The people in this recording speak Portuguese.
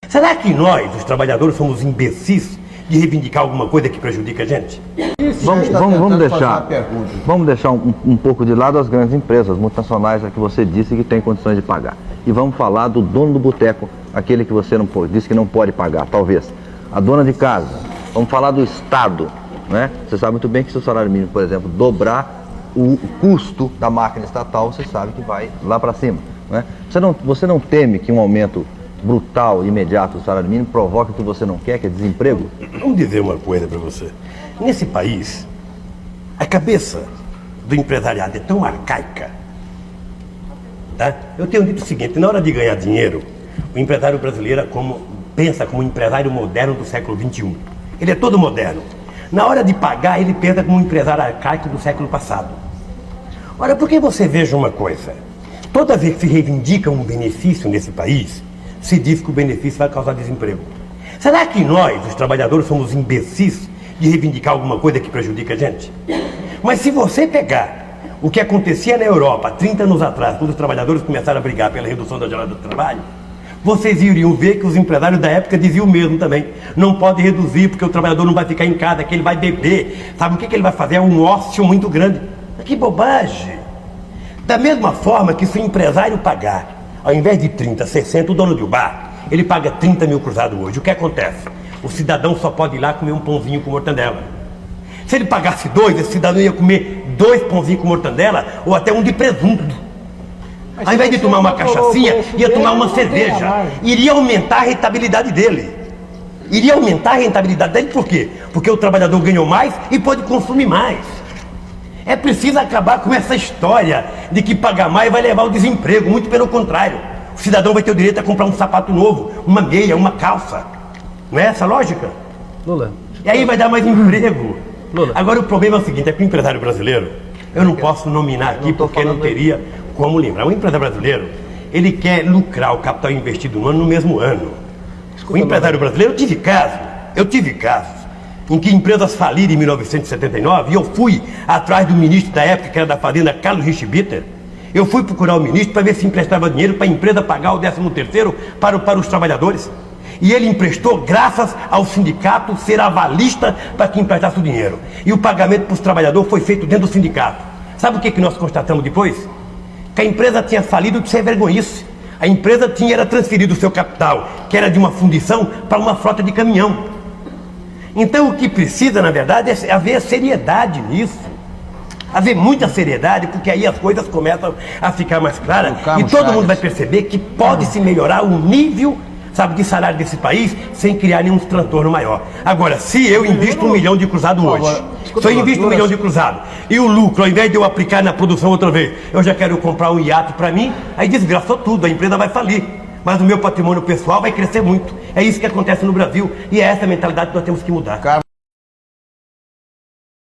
Será que nós, os trabalhadores, somos imbecis de reivindicar alguma coisa que prejudica a gente? Vamos deixar um pouco de lado as grandes empresas multinacionais a que você disse que tem condições de pagar. E vamos falar do dono do boteco, aquele que você não disse que não pode pagar, talvez. A dona de casa. Vamos falar do Estado, né? Você sabe muito bem que se o salário mínimo, por exemplo, dobrar o custo da máquina estatal, você sabe que vai lá para cima, né? Você não teme que um aumento brutal, imediato do salário mínimo provoque o que você não quer, que é desemprego? Vamos dizer uma coisa para você. Nesse país, a cabeça do empresariado é tão arcaica, tá? Eu tenho dito o seguinte: na hora de ganhar dinheiro, o empresário brasileiro pensa como um empresário moderno do século XXI. Ele é todo moderno. Na hora de pagar, ele pensa como um empresário arcaico do século passado. Ora, por que você veja uma coisa? Toda vez que se reivindica um benefício nesse país, se diz que o benefício vai causar desemprego. Será que nós, os trabalhadores, somos imbecis de reivindicar alguma coisa que prejudica a gente? Mas se você pegar o que acontecia na Europa 30 anos atrás, quando os trabalhadores começaram a brigar pela redução da jornada do trabalho, vocês iriam ver que os empresários da época diziam o mesmo também. Não pode reduzir porque o trabalhador não vai ficar em casa, que ele vai beber. Sabe o que ele vai fazer? É um ócio muito grande. Que bobagem! Da mesma forma que se o empresário pagar, ao invés de 30, 60, o dono de um bar, ele paga 30 mil cruzados hoje. O que acontece? O cidadão só pode ir lá comer um pãozinho com mortandela. Se ele pagasse 2, esse cidadão ia comer 2 pãozinhos com mortandela ou até um de presunto. Ao invés de tomar uma cachaçinha, ia tomar uma cerveja. Iria aumentar a rentabilidade dele. Iria aumentar a rentabilidade dele por quê? Porque o trabalhador ganhou mais e pode consumir mais. É preciso acabar com essa história de que pagar mais vai levar ao desemprego. Muito pelo contrário. O cidadão vai ter o direito a comprar um sapato novo, uma meia, uma calça. Não é essa a lógica? Lula. E aí vai dar mais emprego. Lula. Agora o problema é o seguinte, é que o empresário brasileiro, eu não posso nominar aqui porque não teria como lembrar. O empresário brasileiro, ele quer lucrar o capital investido no mesmo ano. O empresário brasileiro, eu tive casos em que empresas faliram em 1979 e eu fui atrás do ministro da época, que era da Fazenda, Carlos Richtbitter. Eu fui procurar o ministro para ver se emprestava dinheiro para a empresa pagar o 13º para os trabalhadores. E ele emprestou graças ao sindicato ser avalista para que emprestasse o dinheiro. E o pagamento para os trabalhadores foi feito dentro do sindicato. Sabe o que nós constatamos depois? Que a empresa tinha falido de ser vergonhice. A empresa era transferido o seu capital, que era de uma fundição, para uma frota de caminhão. Então o que precisa, na verdade, é haver seriedade nisso. Haver muita seriedade, porque aí as coisas começam a ficar mais claras. E todo mundo vai perceber que pode-se melhorar o nível, sabe, de salário desse país sem criar nenhum transtorno maior. Agora, se eu invisto 1 milhão de cruzado hoje, se eu invisto 1 milhão de cruzado e o lucro, ao invés de eu aplicar na produção outra vez, eu já quero comprar um iate para mim, aí desgraçou tudo, a empresa vai falir. Mas o meu patrimônio pessoal vai crescer muito. É isso que acontece no Brasil e é essa mentalidade que nós temos que mudar.